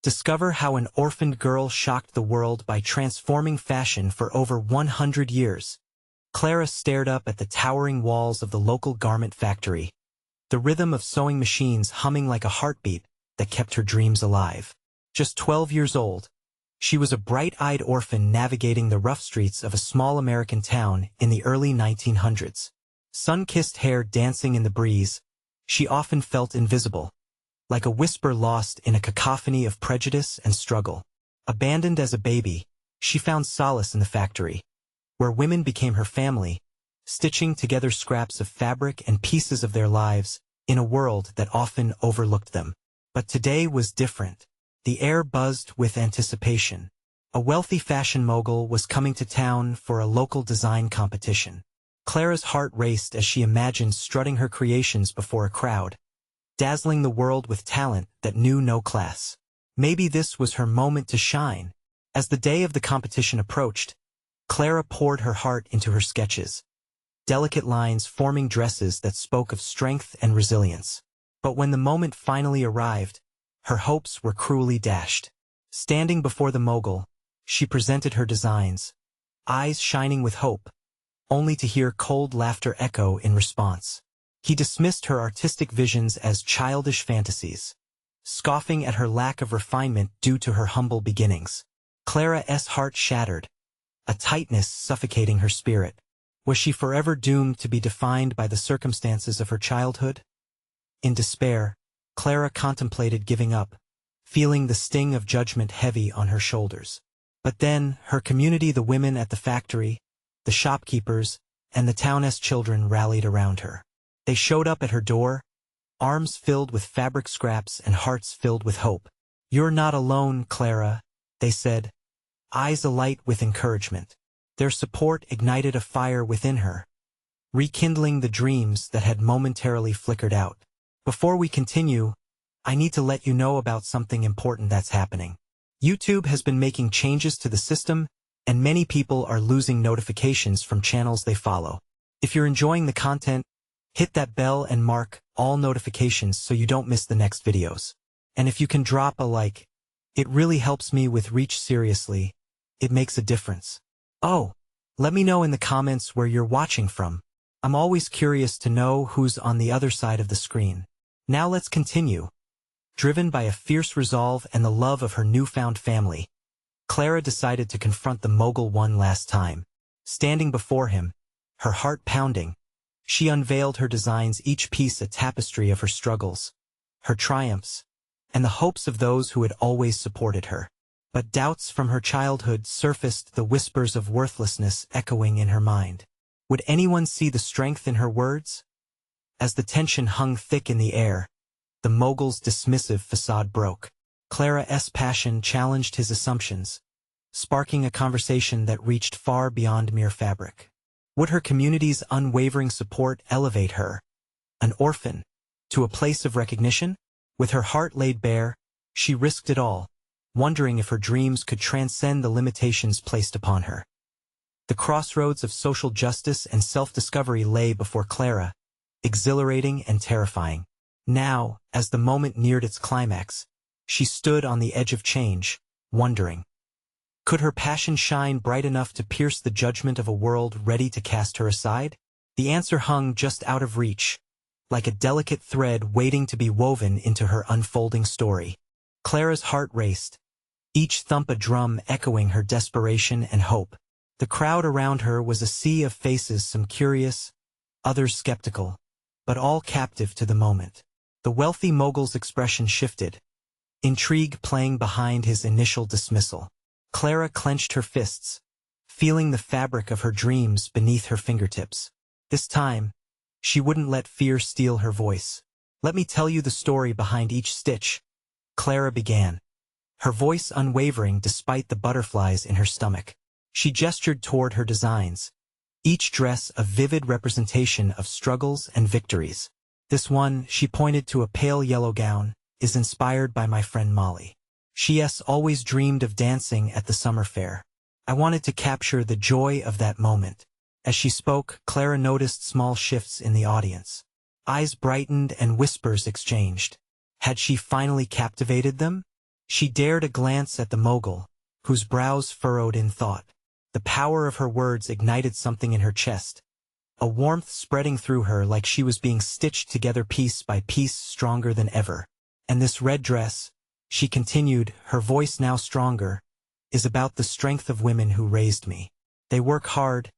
Discover how an orphaned girl shocked the world by transforming fashion for over 100 years. Clara stared up at the towering walls of the local garment factory, the rhythm of sewing machines humming like a heartbeat that kept her dreams alive. Just 12 years old, she was a bright-eyed orphan navigating the rough streets of a small American town in the early 1900s. Sun-kissed hair dancing in the breeze, she often felt invisible, like a whisper lost in a cacophony of prejudice and struggle. Abandoned as a baby, she found solace in the factory, where women became her family, stitching together scraps of fabric and pieces of their lives in a world that often overlooked them. But today was different. The air buzzed with anticipation. A wealthy fashion mogul was coming to town for a local design competition. Clara's heart raced as she imagined strutting her creations before a crowd, dazzling the world with talent that knew no class. Maybe this was her moment to shine. As the day of the competition approached, Clara poured her heart into her sketches, delicate lines forming dresses that spoke of strength and resilience. But when the moment finally arrived, her hopes were cruelly dashed. Standing before the mogul, she presented her designs, eyes shining with hope, only to hear cold laughter echo in response. He dismissed her artistic visions as childish fantasies, scoffing at her lack of refinement due to her humble beginnings. Clara's heart shattered, a tightness suffocating her spirit. Was she forever doomed to be defined by the circumstances of her childhood? In despair, Clara contemplated giving up, feeling the sting of judgment heavy on her shoulders. But then, her community, the women at the factory, the shopkeepers, and the town's children rallied around her. They showed up at her door, arms filled with fabric scraps and hearts filled with hope. "You're not alone, Clara," they said, eyes alight with encouragement. Their support ignited a fire within her, rekindling the dreams that had momentarily flickered out. Before we continue, I need to let you know about something important that's happening. YouTube has been making changes to the system, and many people are losing notifications from channels they follow. If you're enjoying the content, hit that bell and mark all notifications so you don't miss the next videos. And if you can drop a like, it really helps me with reach. Seriously, it makes a difference. Oh, let me know in the comments where you're watching from. I'm always curious to know who's on the other side of the screen. Now let's continue. Driven by a fierce resolve and the love of her newfound family, Clara decided to confront the mogul one last time. Standing before him, her heart pounding, she unveiled her designs, each piece a tapestry of her struggles, her triumphs, and the hopes of those who had always supported her. But doubts from her childhood surfaced, the whispers of worthlessness echoing in her mind. Would anyone see the strength in her words? As the tension hung thick in the air, the mogul's dismissive facade broke. Clara's passion challenged his assumptions, sparking a conversation that reached far beyond mere fabric. Would her community's unwavering support elevate her, an orphan, to a place of recognition? With her heart laid bare, she risked it all, wondering if her dreams could transcend the limitations placed upon her. The crossroads of social justice and self-discovery lay before Clara, exhilarating and terrifying. Now, as the moment neared its climax, she stood on the edge of change, wondering, could her passion shine bright enough to pierce the judgment of a world ready to cast her aside? The answer hung just out of reach, like a delicate thread waiting to be woven into her unfolding story. Clara's heart raced, each thump a drum echoing her desperation and hope. The crowd around her was a sea of faces, some curious, others skeptical, but all captive to the moment. The wealthy mogul's expression shifted, intrigue playing behind his initial dismissal. Clara clenched her fists, feeling the fabric of her dreams beneath her fingertips. This time, she wouldn't let fear steal her voice. "Let me tell you the story behind each stitch," Clara began, her voice unwavering despite the butterflies in her stomach. She gestured toward her designs, each dress a vivid representation of struggles and victories. "This one," she pointed to a pale yellow gown, "is inspired by my friend Molly. She's always dreamed of dancing at the summer fair. I wanted to capture the joy of that moment." As she spoke, Clara noticed small shifts in the audience. Eyes brightened and whispers exchanged. Had she finally captivated them? She dared a glance at the mogul, whose brows furrowed in thought. The power of her words ignited something in her chest, a warmth spreading through her like she was being stitched together piece by piece, stronger than ever. And this red dress, she continued, her voice now stronger, is about the strength of women who raised me. They work hard,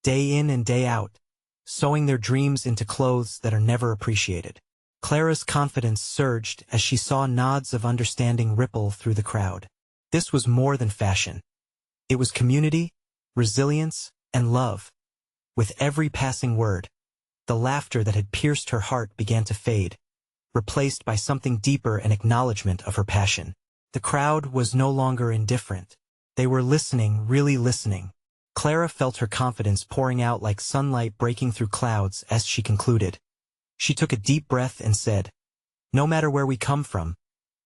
day in and day out, sewing their dreams into clothes that are never appreciated. Clara's confidence surged as she saw nods of understanding ripple through the crowd. This was more than fashion. It was community, resilience, and love. With every passing word, the laughter that had pierced her heart began to fade, replaced by something deeper, an acknowledgement of her passion. The crowd was no longer indifferent. They were listening, really listening. Clara felt her confidence pouring out like sunlight breaking through clouds as she concluded. She took a deep breath and said, "No matter where we come from,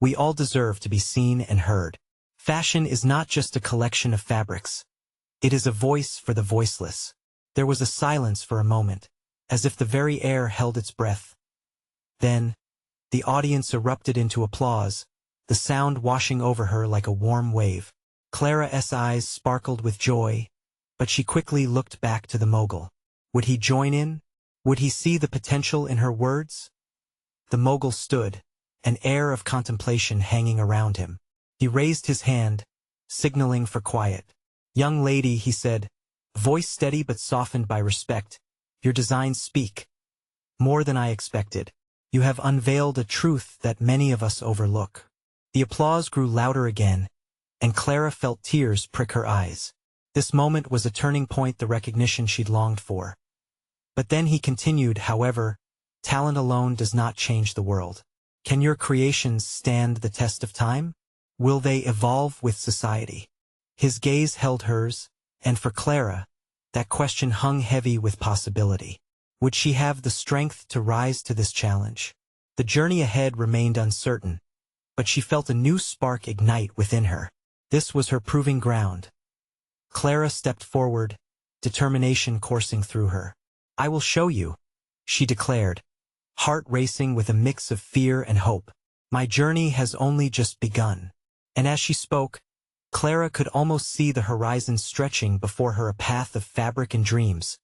we all deserve to be seen and heard. Fashion is not just a collection of fabrics. It is a voice for the voiceless." There was a silence for a moment, as if the very air held its breath. Then, the audience erupted into applause, the sound washing over her like a warm wave. Clara's eyes sparkled with joy, but she quickly looked back to the mogul. Would he join in? Would he see the potential in her words? The mogul stood, an air of contemplation hanging around him. He raised his hand, signaling for quiet. "Young lady," he said, voice steady but softened by respect, "your designs speak. More than I expected. You have unveiled a truth that many of us overlook." The applause grew louder again, and Clara felt tears prick her eyes. This moment was a turning point, the recognition she'd longed for. But then he continued, "However, talent alone does not change the world. Can your creations stand the test of time? Will they evolve with society?" His gaze held hers, and for Clara, that question hung heavy with possibility. Would she have the strength to rise to this challenge? The journey ahead remained uncertain, but she felt a new spark ignite within her. This was her proving ground. Clara stepped forward, determination coursing through her. "I will show you," she declared, heart racing with a mix of fear and hope. "My journey has only just begun." And as she spoke, Clara could almost see the horizon stretching before her, a path of fabric and dreams,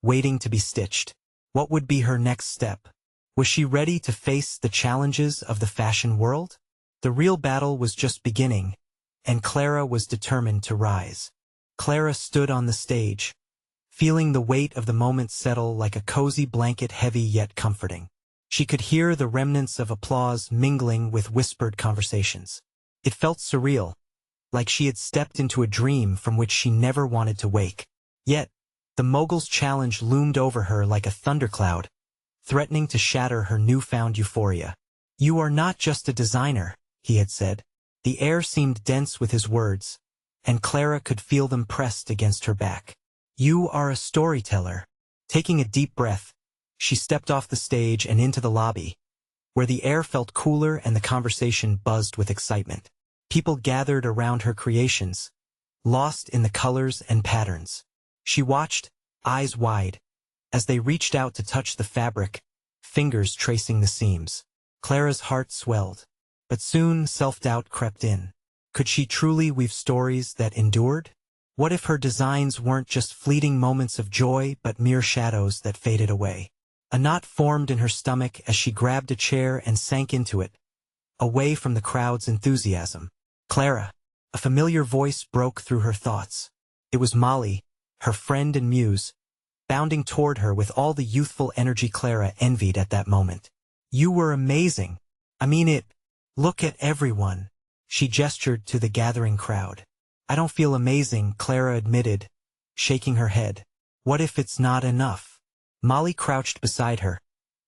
waiting to be stitched. What would be her next step? Was she ready to face the challenges of the fashion world? The real battle was just beginning, and Clara was determined to rise. Clara stood on the stage, feeling the weight of the moment settle like a cozy blanket, heavy yet comforting. She could hear the remnants of applause mingling with whispered conversations. It felt surreal, like she had stepped into a dream from which she never wanted to wake. Yet, the mogul's challenge loomed over her like a thundercloud, threatening to shatter her newfound euphoria. "You are not just a designer," he had said. The air seemed dense with his words, and Clara could feel them pressed against her back. "You are a storyteller." Taking a deep breath, she stepped off the stage and into the lobby, where the air felt cooler and the conversation buzzed with excitement. People gathered around her creations, lost in the colors and patterns. She watched, eyes wide, as they reached out to touch the fabric, fingers tracing the seams. Clara's heart swelled, but soon self-doubt crept in. Could she truly weave stories that endured? What if her designs weren't just fleeting moments of joy but mere shadows that faded away? A knot formed in her stomach as she grabbed a chair and sank into it, away from the crowd's enthusiasm. "Clara!" A familiar voice broke through her thoughts. It was Molly, her friend and muse, bounding toward her with all the youthful energy Clara envied at that moment. "You were amazing. I mean it. Look at everyone." She gestured to the gathering crowd. "I don't feel amazing," Clara admitted, shaking her head. "What if it's not enough?" Molly crouched beside her,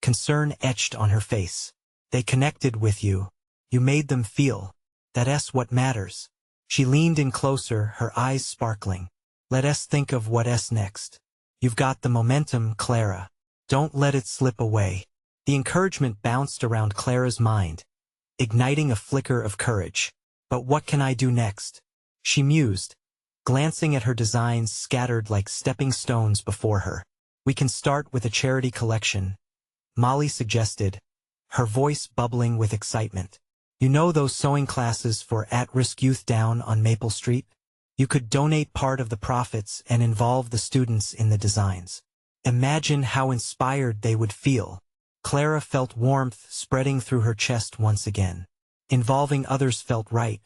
concern etched on her face. "They connected with you. You made them feel. That's what matters." She leaned in closer, her eyes sparkling. "Let us think of what's next. You've got the momentum, Clara. Don't let it slip away." The encouragement bounced around Clara's mind, igniting a flicker of courage. "But what can I do next?" she mused, glancing at her designs scattered like stepping stones before her. "We can start with a charity collection," Molly suggested, her voice bubbling with excitement. You know those sewing classes for at-risk youth down on Maple Street? You could donate part of the profits and involve the students in the designs. Imagine how inspired they would feel. Clara felt warmth spreading through her chest once again. Involving others felt right.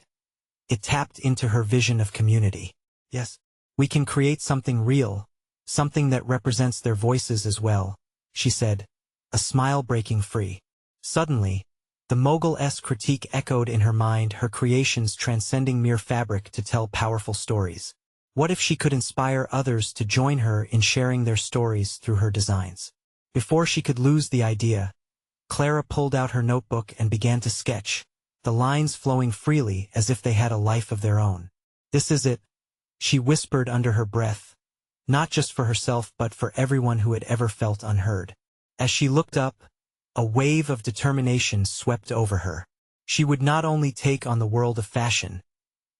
It tapped into her vision of community. Yes, we can create something real, something that represents their voices as well, she said, a smile breaking free. Suddenly, the mogul-esque critique echoed in her mind, her creations transcending mere fabric to tell powerful stories. What if she could inspire others to join her in sharing their stories through her designs? Before she could lose the idea, Clara pulled out her notebook and began to sketch, the lines flowing freely as if they had a life of their own. This is it, she whispered under her breath, not just for herself but for everyone who had ever felt unheard. As she looked up, a wave of determination swept over her. She would not only take on the world of fashion,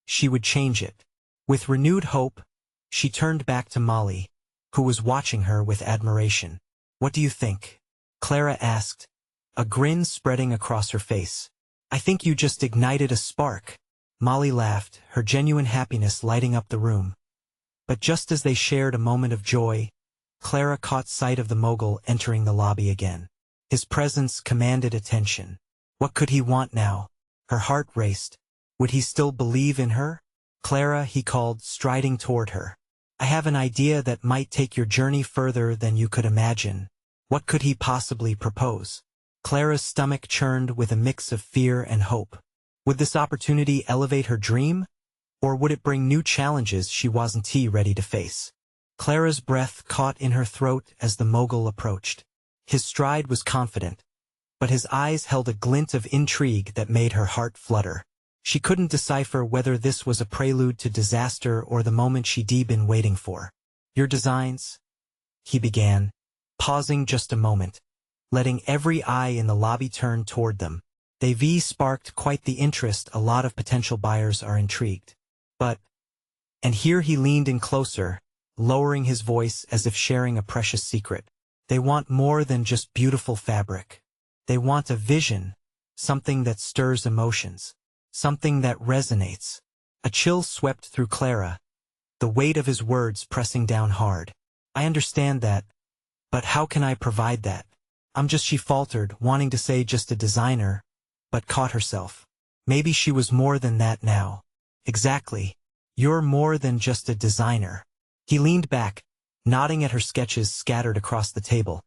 she would change it. With renewed hope, she turned back to Molly, who was watching her with admiration. "What do you think?" Clara asked, a grin spreading across her face. "I think you just ignited a spark." Molly laughed, her genuine happiness lighting up the room. But just as they shared a moment of joy, Clara caught sight of the mogul entering the lobby again. His presence commanded attention. What could he want now? Her heart raced. Would he still believe in her? "Clara," he called, striding toward her. "I have an idea that might take your journey further than you could imagine." What could he possibly propose? Clara's stomach churned with a mix of fear and hope. Would this opportunity elevate her dream? Or would it bring new challenges she wasn't ready to face? Clara's breath caught in her throat as the mogul approached. His stride was confident, but his eyes held a glint of intrigue that made her heart flutter. She couldn't decipher whether this was a prelude to disaster or the moment she'd been waiting for. "Your designs?" he began, pausing just a moment, letting every eye in the lobby turn toward them. They sparked quite the interest. A lot of potential buyers are intrigued. But, and here he leaned in closer, lowering his voice as if sharing a precious secret. They want more than just beautiful fabric. They want a vision, something that stirs emotions, something that resonates. A chill swept through Clara, the weight of his words pressing down hard. "I understand that, but how can I provide that? She faltered, wanting to say just a designer, but caught herself. Maybe she was more than that now. "Exactly. You're more than just a designer." He leaned back, nodding at her sketches scattered across the table.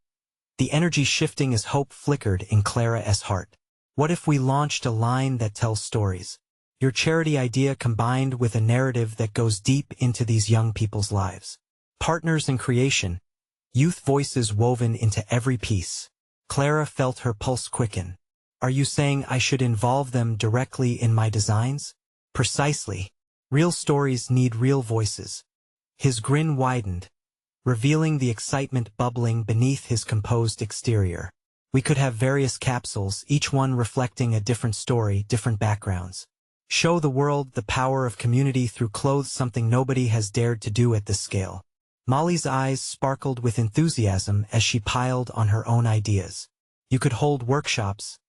The energy shifting as hope flickered in Clara's heart. "What if we launched a line that tells stories? Your charity idea combined with a narrative that goes deep into these young people's lives. Partners in creation, youth voices woven into every piece." Clara felt her pulse quicken. "Are you saying I should involve them directly in my designs?" "Precisely. Real stories need real voices." His grin widened, revealing the excitement bubbling beneath his composed exterior. "We could have various capsules, each one reflecting a different story, different backgrounds. Show the world the power of community through clothes, something nobody has dared to do at this scale." Molly's eyes sparkled with enthusiasm as she piled on her own ideas. "You could hold workshops,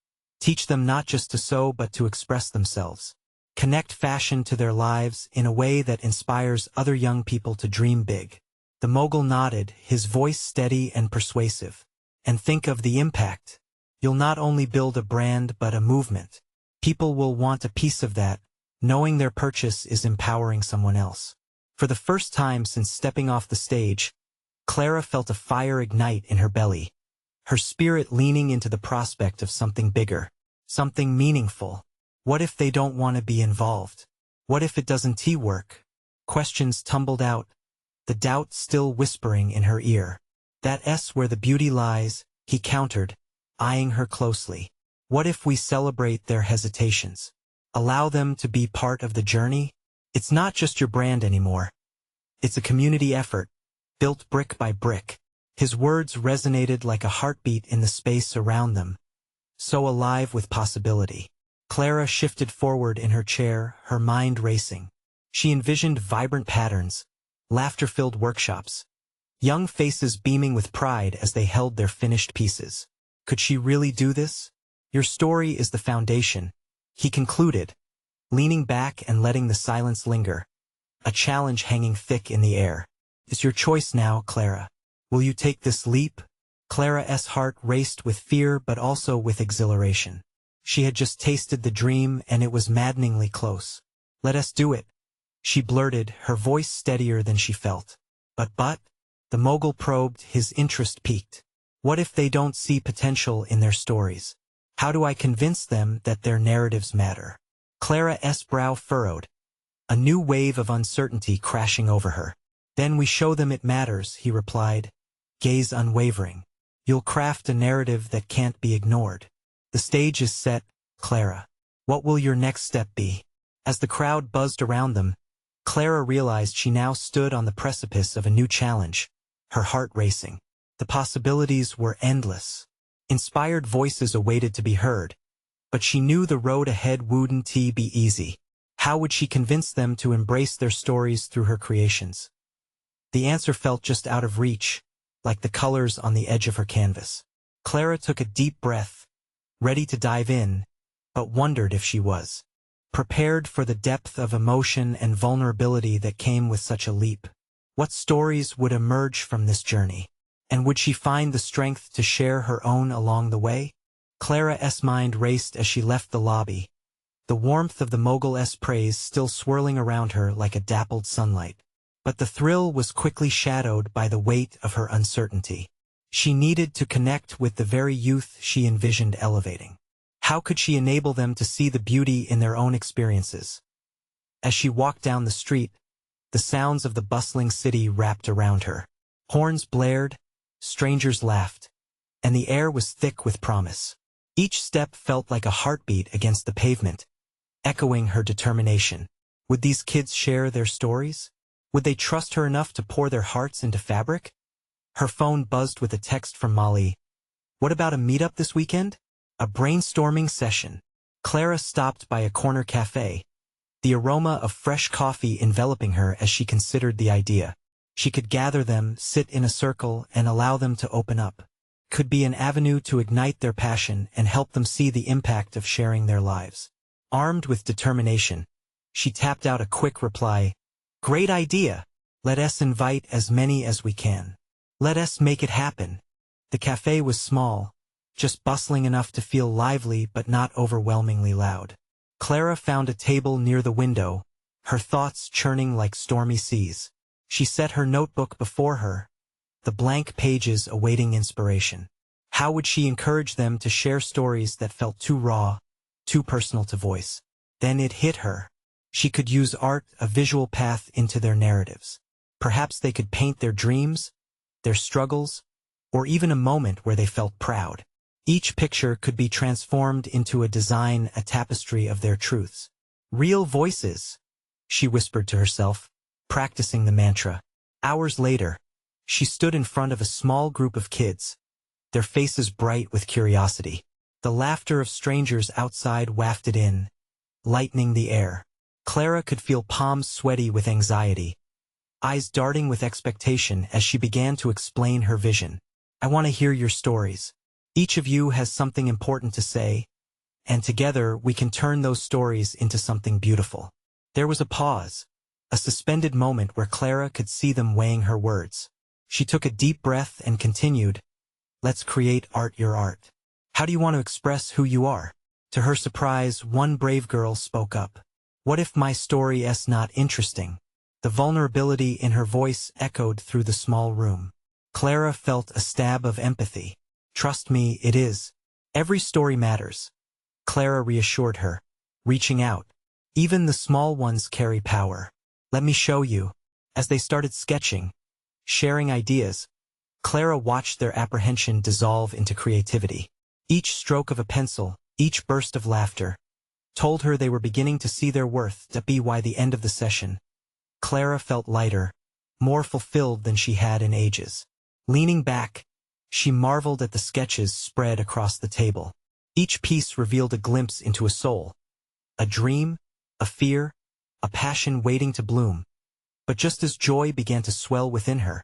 teach them not just to sew but to express themselves. Connect fashion to their lives in a way that inspires other young people to dream big." The mogul nodded, his voice steady and persuasive. "And think of the impact. You'll not only build a brand but a movement. People will want a piece of that, knowing their purchase is empowering someone else." For the first time since stepping off the stage, Clara felt a fire ignite in her belly, her spirit leaning into the prospect of something bigger, something meaningful. What if they don't want to be involved? What if it doesn't work? Questions tumbled out, the doubt still whispering in her ear. "That's where the beauty lies," he countered, eyeing her closely. "What if we celebrate their hesitations? Allow them to be part of the journey? It's not just your brand anymore. It's a community effort, built brick by brick." His words resonated like a heartbeat in the space around them, so alive with possibility. Clara shifted forward in her chair, her mind racing. She envisioned vibrant patterns, laughter-filled workshops, young faces beaming with pride as they held their finished pieces. Could she really do this? "Your story is the foundation," he concluded, leaning back and letting the silence linger, a challenge hanging thick in the air. It's your choice now, Clara. Will you take this leap? Clara's heart raced with fear but also with exhilaration. She had just tasted the dream and it was maddeningly close. Let us do it, she blurted, her voice steadier than she felt. But, the mogul probed, his interest piqued. What if they don't see potential in their stories? How do I convince them that their narratives matter? Clara's brow furrowed, a new wave of uncertainty crashing over her. Then we show them it matters, he replied, gaze unwavering. You'll craft a narrative that can't be ignored. The stage is set, Clara. What will your next step be? As the crowd buzzed around them, Clara realized she now stood on the precipice of a new challenge, her heart racing. The possibilities were endless. Inspired voices awaited to be heard, but she knew the road ahead wouldn't be easy. How would she convince them to embrace their stories through her creations? The answer felt just out of reach, like the colors on the edge of her canvas. Clara took a deep breath, ready to dive in, but wondered if she was prepared for the depth of emotion and vulnerability that came with such a leap. What stories would emerge from this journey? And would she find the strength to share her own along the way? Clara's mind raced as she left the lobby, the warmth of the mogul's praise still swirling around her like a dappled sunlight. But the thrill was quickly shadowed by the weight of her uncertainty. She needed to connect with the very youth she envisioned elevating. How could she enable them to see the beauty in their own experiences? As she walked down the street, the sounds of the bustling city wrapped around her. Horns blared, strangers laughed, and the air was thick with promise. Each step felt like a heartbeat against the pavement, echoing her determination. Would these kids share their stories? Would they trust her enough to pour their hearts into fabric? Her phone buzzed with a text from Molly. What about a meetup this weekend? A brainstorming session. Clara stopped by a corner cafe, the aroma of fresh coffee enveloping her as she considered the idea. She could gather them, sit in a circle, and allow them to open up. Could be an avenue to ignite their passion and help them see the impact of sharing their lives. Armed with determination, she tapped out a quick reply. Great idea. Let us invite as many as we can. Let us make it happen. The cafe was small, just bustling enough to feel lively but not overwhelmingly loud. Clara found a table near the window, her thoughts churning like stormy seas. She set her notebook before her, the blank pages awaiting inspiration. How would she encourage them to share stories that felt too raw, too personal to voice? Then it hit her. She could use art, a visual path into their narratives. Perhaps they could paint their dreams, their struggles, or even a moment where they felt proud. Each picture could be transformed into a design, a tapestry of their truths. Real voices, she whispered to herself, practicing the mantra. Hours later, she stood in front of a small group of kids, their faces bright with curiosity. The laughter of strangers outside wafted in, lightening the air. Clara could feel palms sweaty with anxiety, eyes darting with expectation as she began to explain her vision. I want to hear your stories. Each of you has something important to say, and together we can turn those stories into something beautiful. There was a pause, a suspended moment where Clara could see them weighing her words. She took a deep breath and continued, Let's create art your art. How do you want to express who you are? To her surprise, one brave girl spoke up. What if my story is not interesting? The vulnerability in her voice echoed through the small room. Clara felt a stab of empathy. Trust me, it is. Every story matters. Clara reassured her, reaching out. Even the small ones carry power. Let me show you. As they started sketching, sharing ideas, Clara watched their apprehension dissolve into creativity. Each stroke of a pencil, each burst of laughter, told her they were beginning to see their worth. By the end of the session, Clara felt lighter, more fulfilled than she had in ages. Leaning back, she marveled at the sketches spread across the table. Each piece revealed a glimpse into a soul, a dream, a fear, a passion waiting to bloom. But just as joy began to swell within her,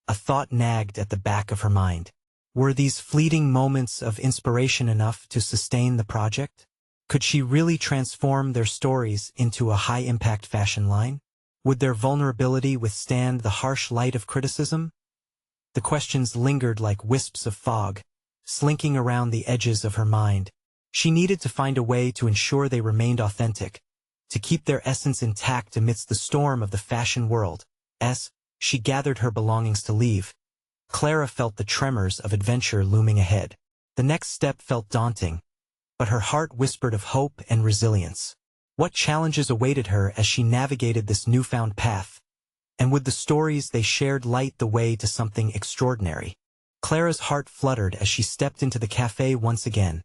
a thought nagged at the back of her mind. Were these fleeting moments of inspiration enough to sustain the project? Could she really transform their stories into a high-impact fashion line? Would their vulnerability withstand the harsh light of criticism? The questions lingered like wisps of fog, slinking around the edges of her mind. She needed to find a way to ensure they remained authentic, to keep their essence intact amidst the storm of the fashion world. As she gathered her belongings to leave, Clara felt the tremors of adventure looming ahead. The next step felt daunting, but her heart whispered of hope and resilience. What challenges awaited her as she navigated this newfound path? And would the stories they shared light the way to something extraordinary? Clara's heart fluttered as she stepped into the cafe once again,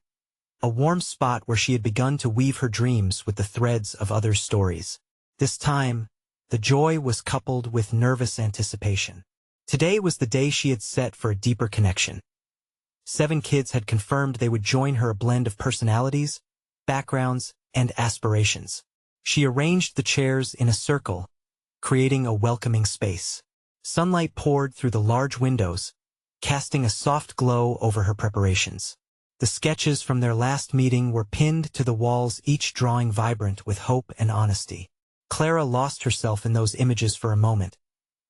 a warm spot where she had begun to weave her dreams with the threads of others' stories. This time, the joy was coupled with nervous anticipation. Today was the day she had set for a deeper connection. 7 kids had confirmed they would join her, a blend of personalities, backgrounds, and aspirations. She arranged the chairs in a circle, creating a welcoming space. Sunlight poured through the large windows, casting a soft glow over her preparations. The sketches from their last meeting were pinned to the walls, each drawing vibrant with hope and honesty. Clara lost herself in those images for a moment,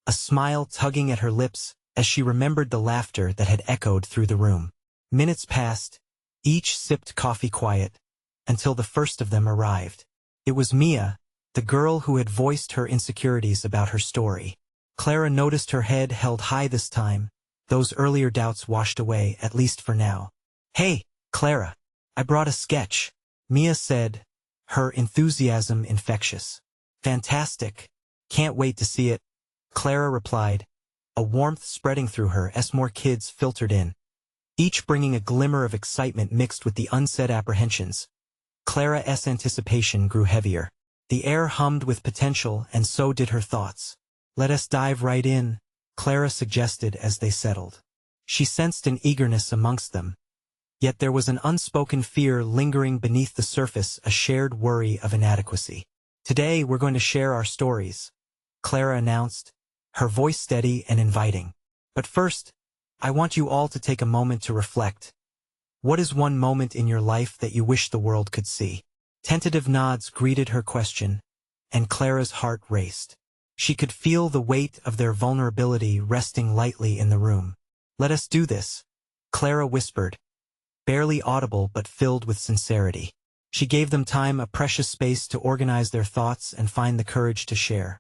a smile tugging at her lips as she remembered the laughter that had echoed through the room. Minutes passed, each sipped coffee quiet, until the first of them arrived. It was Mia, the girl who had voiced her insecurities about her story. Clara noticed her head held high this time, those earlier doubts washed away, at least for now. "Hey, Clara, I brought a sketch," Mia said, her enthusiasm infectious. "Fantastic. Can't wait to see it," Clara replied, a warmth spreading through her as more kids filtered in, each bringing a glimmer of excitement mixed with the unsaid apprehensions. Clara's anticipation grew heavier. The air hummed with potential, and so did her thoughts. "Let us dive right in," Clara suggested as they settled. She sensed an eagerness amongst them, yet there was an unspoken fear lingering beneath the surface, a shared worry of inadequacy. "Today we're going to share our stories," Clara announced, her voice steady and inviting. "But first, I want you all to take a moment to reflect. What is one moment in your life that you wish the world could see?" Tentative nods greeted her question, and Clara's heart raced. She could feel the weight of their vulnerability resting lightly in the room. "Let us do this," Clara whispered, barely audible but filled with sincerity. She gave them time, a precious space to organize their thoughts and find the courage to share.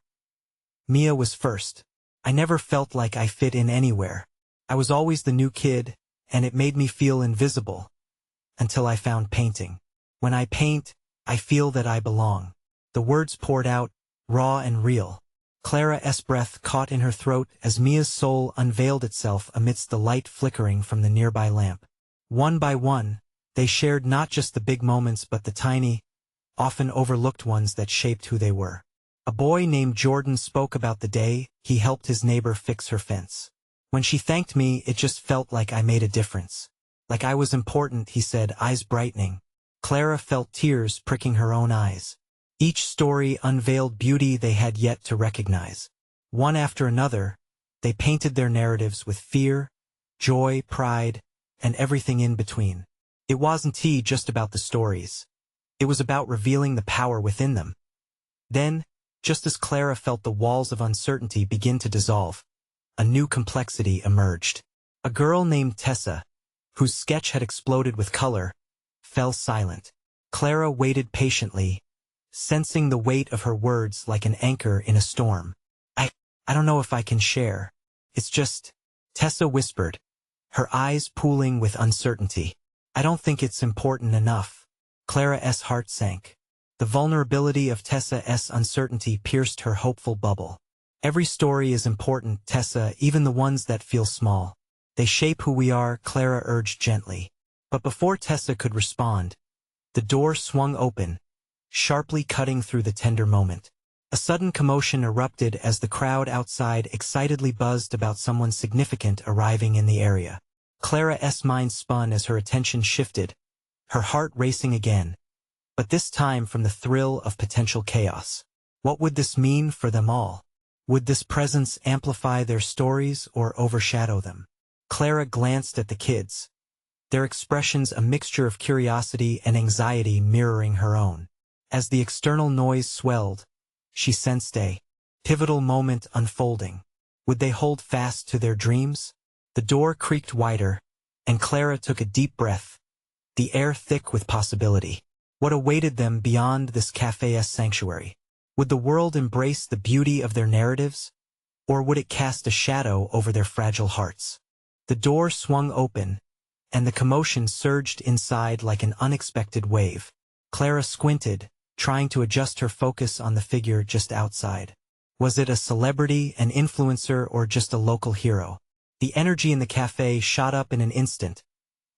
Mia was first. "I never felt like I fit in anywhere. I was always the new kid, and it made me feel invisible. Until I found painting. When I paint, I feel that I belong." The words poured out, raw and real. Clara's breath caught in her throat as Mia's soul unveiled itself amidst the light flickering from the nearby lamp. One by one, they shared not just the big moments but the tiny, often overlooked ones that shaped who they were. A boy named Jordan spoke about the day he helped his neighbor fix her fence. "When she thanked me, it just felt like I made a difference. Like I was important," he said, eyes brightening. Clara felt tears pricking her own eyes. Each story unveiled beauty they had yet to recognize. One after another, they painted their narratives with fear, joy, pride, and everything in between. It wasn't just about the stories. It was about revealing the power within them. Then, just as Clara felt the walls of uncertainty begin to dissolve, a new complexity emerged. A girl named Tessa, whose sketch had exploded with color, fell silent. Clara waited patiently, sensing the weight of her words like an anchor in a storm. I don't know if I can share. It's just," Tessa whispered, her eyes pooling with uncertainty. "I don't think it's important enough." Clara's heart sank. The vulnerability of Tessa's uncertainty pierced her hopeful bubble. "Every story is important, Tessa, even the ones that feel small. They shape who we are," Clara urged gently. But before Tessa could respond, the door swung open, sharply cutting through the tender moment. A sudden commotion erupted as the crowd outside excitedly buzzed about someone significant arriving in the area. Clara's mind spun as her attention shifted, her heart racing again, but this time from the thrill of potential chaos. What would this mean for them all? Would this presence amplify their stories or overshadow them? Clara glanced at the kids, their expressions a mixture of curiosity and anxiety mirroring her own. As the external noise swelled, she sensed a pivotal moment unfolding. Would they hold fast to their dreams? The door creaked wider, and Clara took a deep breath, the air thick with possibility. What awaited them beyond this cafe's sanctuary? Would the world embrace the beauty of their narratives, or would it cast a shadow over their fragile hearts? The door swung open, and the commotion surged inside like an unexpected wave. Clara squinted, trying to adjust her focus on the figure just outside. Was it a celebrity, an influencer, or just a local hero? The energy in the cafe shot up in an instant,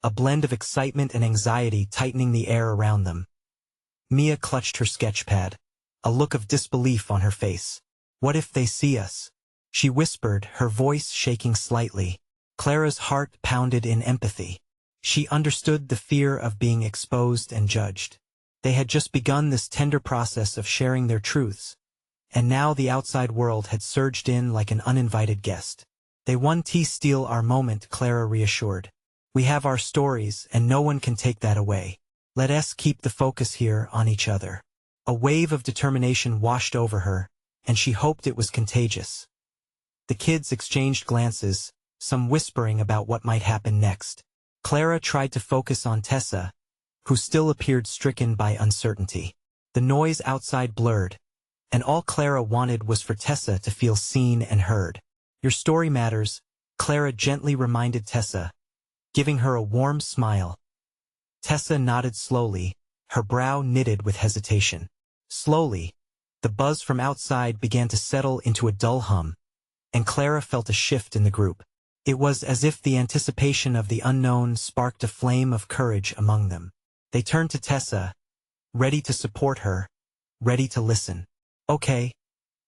a blend of excitement and anxiety tightening the air around them. Mia clutched her sketchpad, a look of disbelief on her face. What if they see us? She whispered, her voice shaking slightly. Clara's heart pounded in empathy. She understood the fear of being exposed and judged. They had just begun this tender process of sharing their truths, and now the outside world had surged in like an uninvited guest. They won't steal our moment, Clara reassured. We have our stories, and no one can take that away. Let us keep the focus here on each other. A wave of determination washed over her, and she hoped it was contagious. The kids exchanged glances, some whispering about what might happen next. Clara tried to focus on Tessa, who still appeared stricken by uncertainty. The noise outside blurred, and all Clara wanted was for Tessa to feel seen and heard. Your story matters, Clara gently reminded Tessa, giving her a warm smile. Tessa nodded slowly, her brow knitted with hesitation. Slowly, the buzz from outside began to settle into a dull hum, and Clara felt a shift in the group. It was as if the anticipation of the unknown sparked a flame of courage among them. They turned to Tessa, ready to support her, ready to listen. Okay.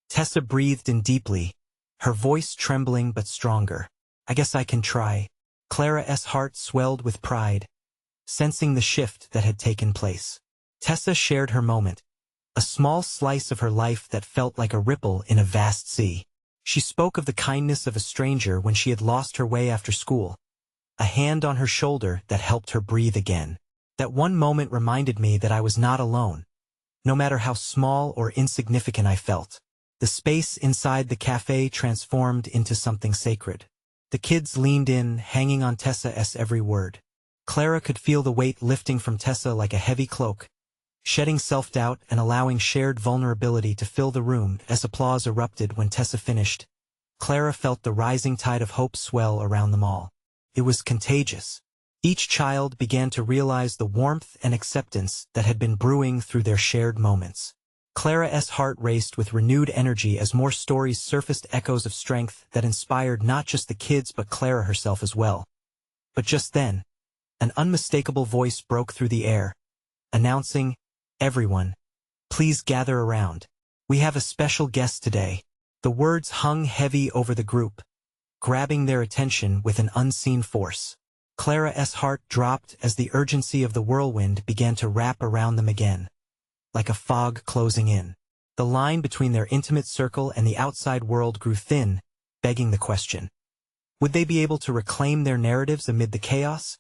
Tessa breathed in deeply, her voice trembling but stronger. I guess I can try. Clara's heart swelled with pride, sensing the shift that had taken place. Tessa shared her moment, a small slice of her life that felt like a ripple in a vast sea. She spoke of the kindness of a stranger when she had lost her way after school, a hand on her shoulder that helped her breathe again. That one moment reminded me that I was not alone, no matter how small or insignificant I felt. The space inside the cafe transformed into something sacred. The kids leaned in, hanging on Tessa's every word. Clara could feel the weight lifting from Tessa like a heavy cloak, shedding self-doubt and allowing shared vulnerability to fill the room. As applause erupted when Tessa finished, Clara felt the rising tide of hope swell around them all. It was contagious. Each child began to realize the warmth and acceptance that had been brewing through their shared moments. Clara's heart raced with renewed energy as more stories surfaced, echoes of strength that inspired not just the kids but Clara herself as well. But just then, an unmistakable voice broke through the air, announcing, "Everyone, please gather around. We have a special guest today." The words hung heavy over the group, grabbing their attention with an unseen force. Clara's heart dropped as the urgency of the whirlwind began to wrap around them again, like a fog closing in. The line between their intimate circle and the outside world grew thin, begging the question. Would they be able to reclaim their narratives amid the chaos?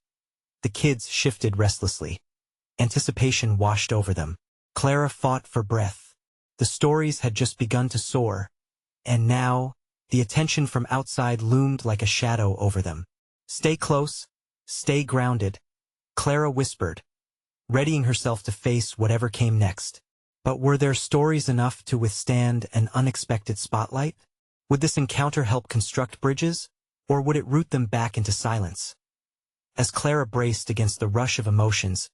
The kids shifted restlessly. Anticipation washed over them. Clara fought for breath. The stories had just begun to soar, and now, the attention from outside loomed like a shadow over them. Stay close, stay grounded, Clara whispered, readying herself to face whatever came next. But were their stories enough to withstand an unexpected spotlight? Would this encounter help construct bridges, or would it root them back into silence? As Clara braced against the rush of emotions,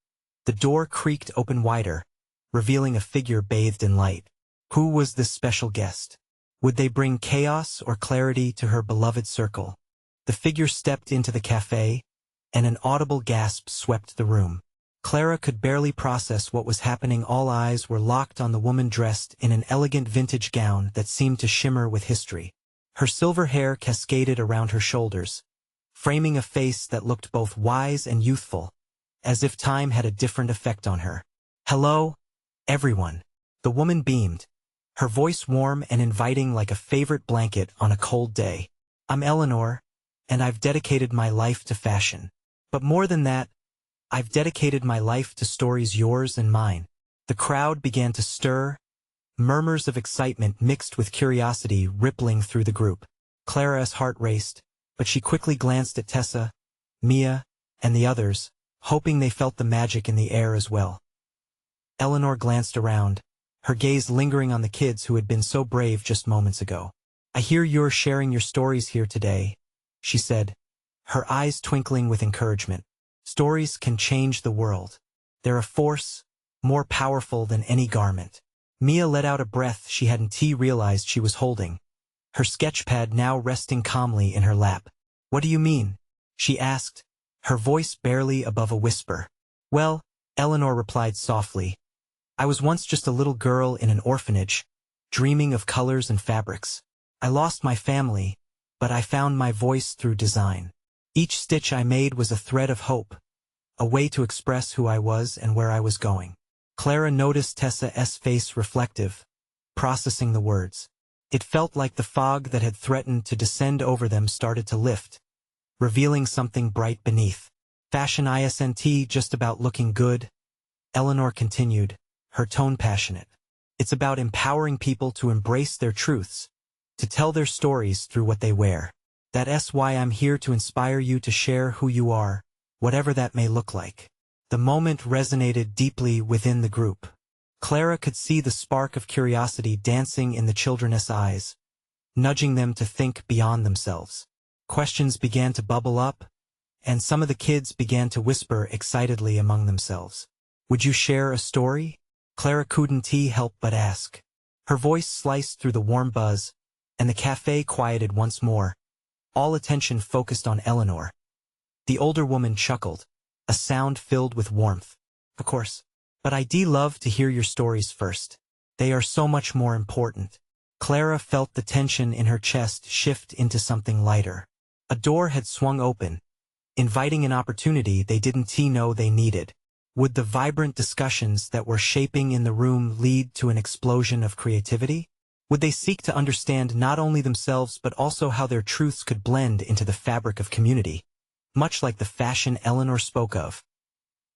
the door creaked open wider, revealing a figure bathed in light. Who was this special guest? Would they bring chaos or clarity to her beloved circle? The figure stepped into the cafe, and an audible gasp swept the room. Clara could barely process what was happening. All eyes were locked on the woman dressed in an elegant vintage gown that seemed to shimmer with history. Her silver hair cascaded around her shoulders, framing a face that looked both wise and youthful, as if time had a different effect on her. "Hello, everyone." The woman beamed, her voice warm and inviting like a favorite blanket on a cold day. "I'm Eleanor, and I've dedicated my life to fashion. But more than that, I've dedicated my life to stories yours and mine. The crowd began to stir, murmurs of excitement mixed with curiosity rippling through the group. Clara's heart raced, but she quickly glanced at Tessa, Mia, and the others, hoping they felt the magic in the air as well. Eleanor glanced around, her gaze lingering on the kids who had been so brave just moments ago. "I hear you're sharing your stories here today," she said, her eyes twinkling with encouragement. "Stories can change the world. They're a force more powerful than any garment." Mia let out a breath she hadn't realized she was holding, her sketchpad now resting calmly in her lap. "What do you mean?" she asked, her voice barely above a whisper. "Well," Eleanor replied softly, "I was once just a little girl in an orphanage, dreaming of colors and fabrics. I lost my family, but I found my voice through design. Each stitch I made was a thread of hope, a way to express who I was and where I was going." Clara noticed Tessa's face reflective, processing the words. It felt like the fog that had threatened to descend over them started to lift, revealing something bright beneath. "Fashion isn't just about looking good," Eleanor continued, her tone passionate. "It's about empowering people to embrace their truths, to tell their stories through what they wear. That's why I'm here to inspire you to share who you are, whatever that may look like." The moment resonated deeply within the group. Clara could see the spark of curiosity dancing in the children's eyes, nudging them to think beyond themselves. Questions began to bubble up, and some of the kids began to whisper excitedly among themselves. "Would you share a story?" Clara couldn't help but ask. Her voice sliced through the warm buzz, and the cafe quieted once more, all attention focused on Eleanor. The older woman chuckled, a sound filled with warmth. "Of course. But I'd love to hear your stories first. They are so much more important." Clara felt the tension in her chest shift into something lighter. A door had swung open, inviting an opportunity they didn't know they needed. Would the vibrant discussions that were shaping in the room lead to an explosion of creativity? Would they seek to understand not only themselves but also how their truths could blend into the fabric of community, much like the fashion Eleanor spoke of?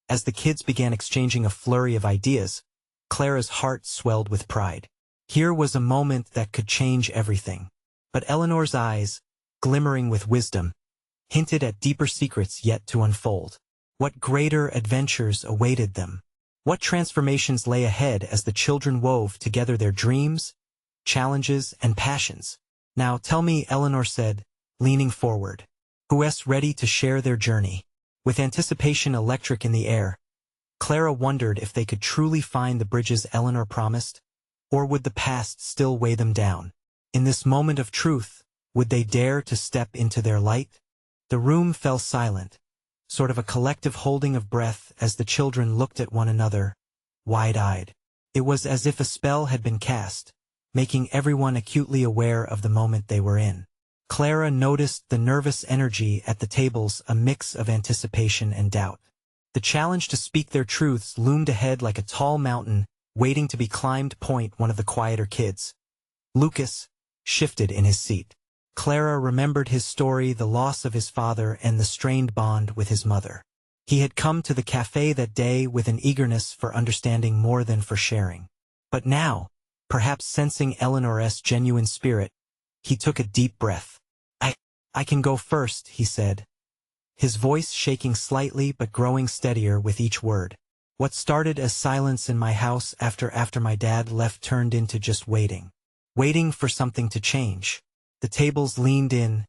As the kids began exchanging a flurry of ideas, Clara's heart swelled with pride. Here was a moment that could change everything. But Eleanor's eyes, glimmering with wisdom, hinted at deeper secrets yet to unfold. What greater adventures awaited them? What transformations lay ahead as the children wove together their dreams, challenges, and passions? "Now tell me," Eleanor said, leaning forward. "Who's ready to share their journey?" With anticipation electric in the air, Clara wondered if they could truly find the bridges Eleanor promised, or would the past still weigh them down? In this moment of truth, would they dare to step into their light? The room fell silent, sort of a collective holding of breath as the children looked at one another, wide-eyed. It was as if a spell had been cast, making everyone acutely aware of the moment they were in. Clara noticed the nervous energy at the tables, a mix of anticipation and doubt. The challenge to speak their truths loomed ahead like a tall mountain, waiting to be climbed. One of the quieter kids, Lucas, shifted in his seat. Clara remembered his story, the loss of his father and the strained bond with his mother. He had come to the cafe that day with an eagerness for understanding more than for sharing. But now, perhaps sensing Eleanor's genuine spirit, he took a deep breath. I can go first," he said, his voice shaking slightly but growing steadier with each word. "What started as silence in my house after my dad left turned into just waiting for something to change." The tables leaned in,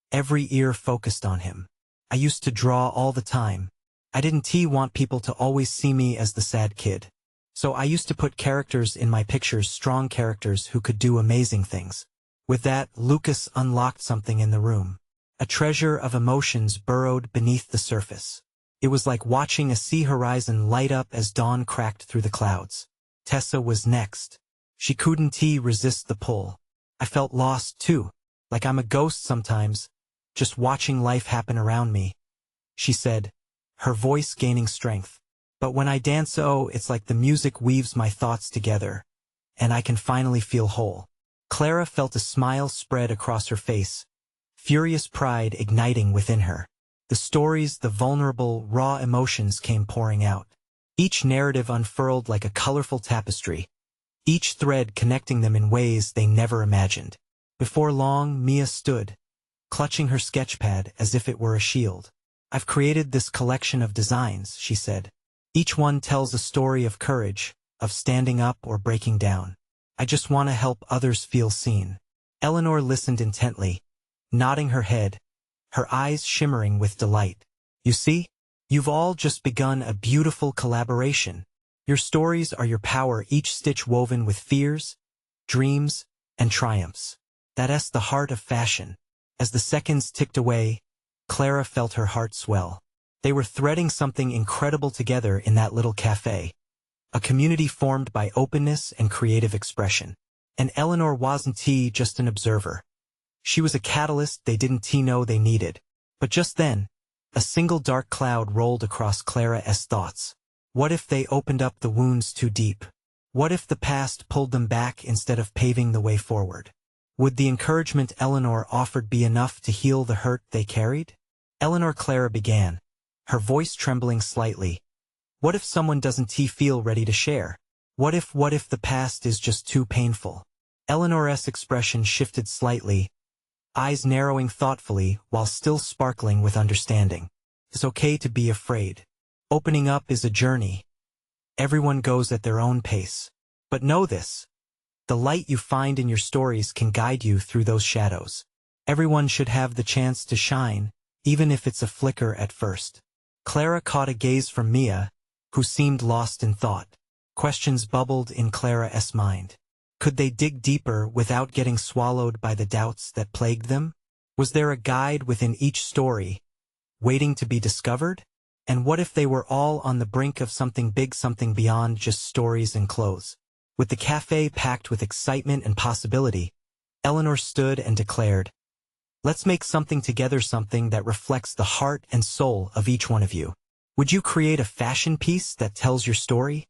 every ear focused on him. "I used to draw all the time. I didn't want people to always see me as the sad kid. So I used to put characters in my pictures, strong characters who could do amazing things." With that, Lucas unlocked something in the room. A treasure of emotions burrowed beneath the surface. It was like watching a sea horizon light up as dawn cracked through the clouds. Tessa was next. She couldn't resist the pull. "I felt lost too, like I'm a ghost sometimes, just watching life happen around me," she said, her voice gaining strength. "But when I dance, it's like the music weaves my thoughts together, and I can finally feel whole." Clara felt a smile spread across her face, furious pride igniting within her. The stories, the vulnerable, raw emotions came pouring out. Each narrative unfurled like a colorful tapestry, each thread connecting them in ways they never imagined. Before long, Mia stood, clutching her sketchpad as if it were a shield. "I've created this collection of designs," she said. "Each one tells a story of courage, of standing up or breaking down. I just want to help others feel seen." Eleanor listened intently, nodding her head, her eyes shimmering with delight. "You see? You've all just begun a beautiful collaboration. Your stories are your power, each stitch woven with fears, dreams, and triumphs. That's the heart of fashion." As the seconds ticked away, Clara felt her heart swell. They were threading something incredible together in that little cafe. A community formed by openness and creative expression. And Eleanor wasn't just an observer. She was a catalyst they didn't know they needed. But just then, a single dark cloud rolled across Clara's thoughts. What if they opened up the wounds too deep? What if the past pulled them back instead of paving the way forward? Would the encouragement Eleanor offered be enough to heal the hurt they carried? Clara began, her voice trembling slightly. What if someone doesn't feel ready to share? What if the past is just too painful? Eleanor's expression shifted slightly, eyes narrowing thoughtfully while still sparkling with understanding. It's okay to be afraid. Opening up is a journey. Everyone goes at their own pace. But know this. The light you find in your stories can guide you through those shadows. Everyone should have the chance to shine, even if it's a flicker at first. Clara caught a gaze from Mia, who seemed lost in thought. Questions bubbled in Clara's mind. Could they dig deeper without getting swallowed by the doubts that plagued them? Was there a guide within each story, waiting to be discovered? And what if they were all on the brink of something big, something beyond just stories and clothes? With the cafe packed with excitement and possibility, Eleanor stood and declared, "Let's make something together, something that reflects the heart and soul of each one of you. Would you create a fashion piece that tells your story?"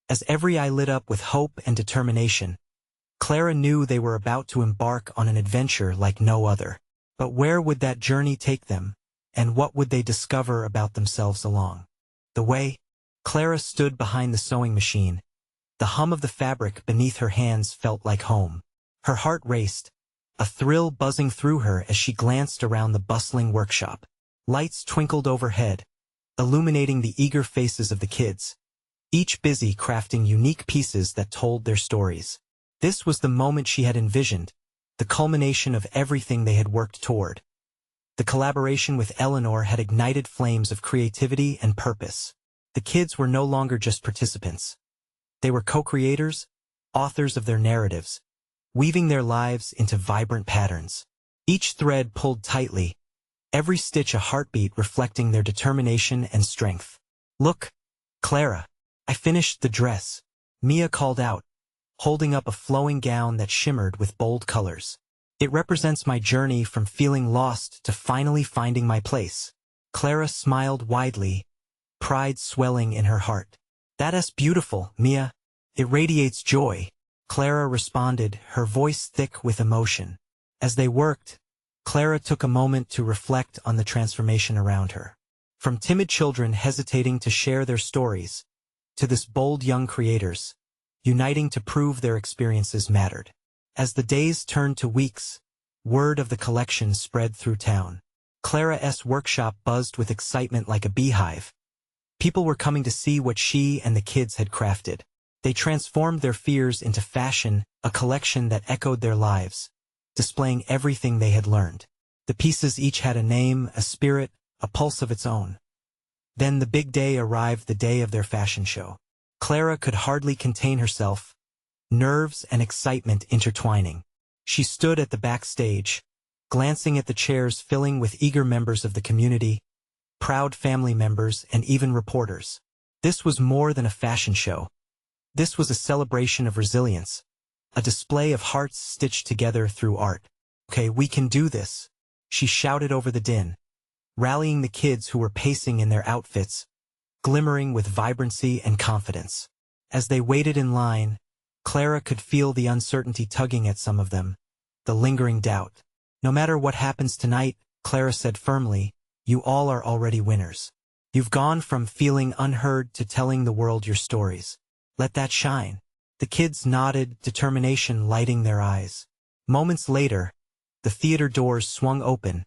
As every eye lit up with hope and determination, Clara knew they were about to embark on an adventure like no other. But where would that journey take them, and what would they discover about themselves along the way? Clara stood behind the sewing machine. The hum of the fabric beneath her hands felt like home. Her heart raced, a thrill buzzing through her as she glanced around the bustling workshop. Lights twinkled overhead, illuminating the eager faces of the kids, each busy crafting unique pieces that told their stories. This was the moment she had envisioned, the culmination of everything they had worked toward. The collaboration with Eleanor had ignited flames of creativity and purpose. The kids were no longer just participants. They were co-creators, authors of their narratives, weaving their lives into vibrant patterns. Each thread pulled tightly, every stitch a heartbeat reflecting their determination and strength. "Look, Clara, I finished the dress," Mia called out, holding up a flowing gown that shimmered with bold colors. "It represents my journey from feeling lost to finally finding my place." Clara smiled widely, pride swelling in her heart. "That's beautiful, Mia. It radiates joy," Clara responded, her voice thick with emotion. As they worked, Clara took a moment to reflect on the transformation around her. From timid children hesitating to share their stories, to this bold young creators, uniting to prove their experiences mattered. As the days turned to weeks, word of the collection spread through town. Clara's workshop buzzed with excitement like a beehive. People were coming to see what she and the kids had crafted. They transformed their fears into fashion, a collection that echoed their lives, displaying everything they had learned. The pieces each had a name, a spirit, a pulse of its own. Then the big day arrived, the day of their fashion show. Clara could hardly contain herself, nerves and excitement intertwining. She stood at the backstage, glancing at the chairs filling with eager members of the community, proud family members, and even reporters. This was more than a fashion show. This was a celebration of resilience, a display of hearts stitched together through art. "Okay, we can do this," she shouted over the din, rallying the kids who were pacing in their outfits, glimmering with vibrancy and confidence. As they waited in line, Clara could feel the uncertainty tugging at some of them, the lingering doubt. "No matter what happens tonight," Clara said firmly, you all are already winners. You've gone from feeling unheard to telling the world your stories. Let that shine." The kids nodded, determination lighting their eyes. Moments later, the theater doors swung open,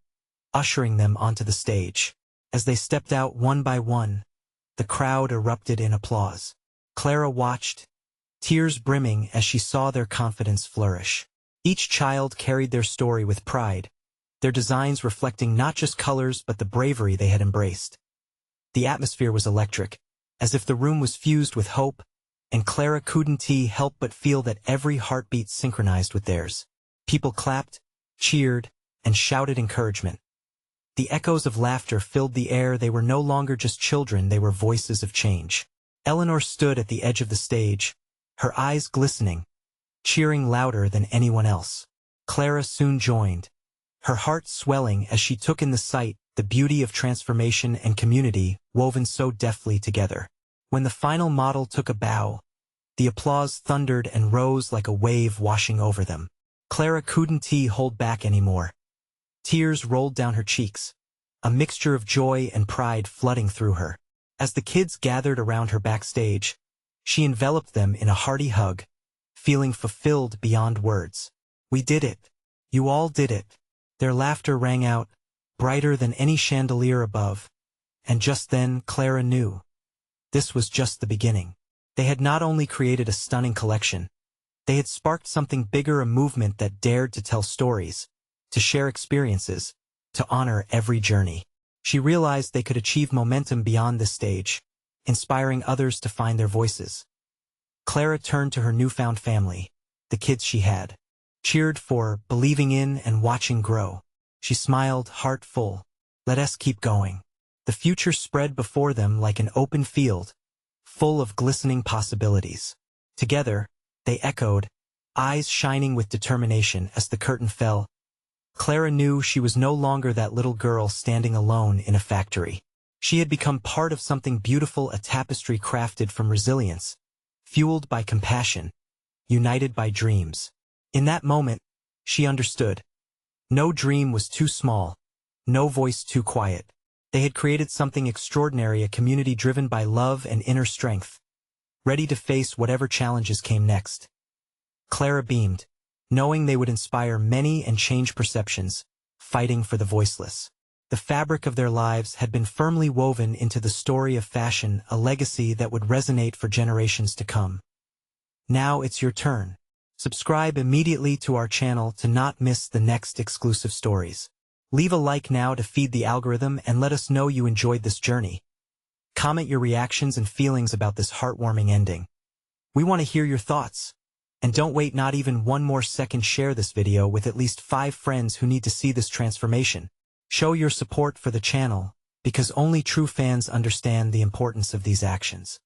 ushering them onto the stage. As they stepped out one by one, the crowd erupted in applause. Clara watched, tears brimming as she saw their confidence flourish. Each child carried their story with pride, their designs reflecting not just colors but the bravery they had embraced. The atmosphere was electric, as if the room was fused with hope, and Clara couldn't help but feel that every heartbeat synchronized with theirs. People clapped, cheered, and shouted encouragement. The echoes of laughter filled the air. They were no longer just children, they were voices of change. Eleanor stood at the edge of the stage, her eyes glistening, cheering louder than anyone else. Clara soon joined, her heart swelling as she took in the sight, the beauty of transformation and community woven so deftly together. When the final model took a bow, the applause thundered and rose like a wave washing over them. Clara couldn't hold back anymore. Tears rolled down her cheeks, a mixture of joy and pride flooding through her. As the kids gathered around her backstage, she enveloped them in a hearty hug, feeling fulfilled beyond words. "We did it. You all did it." Their laughter rang out, brighter than any chandelier above. And just then, Clara knew. This was just the beginning. They had not only created a stunning collection, they had sparked something bigger, a movement that dared to tell stories, to share experiences, to honor every journey. She realized they could achieve momentum beyond this stage, inspiring others to find their voices. Clara turned to her newfound family, the kids she had cheered for, believing in, and watching grow. She smiled, heart full. Let us keep going. The future spread before them like an open field, full of glistening possibilities. Together, they echoed, eyes shining with determination as the curtain fell. Clara knew she was no longer that little girl standing alone in a factory. She had become part of something beautiful, a tapestry crafted from resilience, fueled by compassion, united by dreams. In that moment, she understood. No dream was too small, no voice too quiet. They had created something extraordinary, a community driven by love and inner strength, ready to face whatever challenges came next. Clara beamed, knowing they would inspire many and change perceptions, fighting for the voiceless. The fabric of their lives had been firmly woven into the story of fashion, a legacy that would resonate for generations to come. Now it's your turn. Subscribe immediately to our channel to not miss the next exclusive stories. Leave a like now to feed the algorithm and let us know you enjoyed this journey. Comment your reactions and feelings about this heartwarming ending. We want to hear your thoughts. And don't wait not even one more second, share this video with at least 5 friends who need to see this transformation. Show your support for the channel, because only true fans understand the importance of these actions.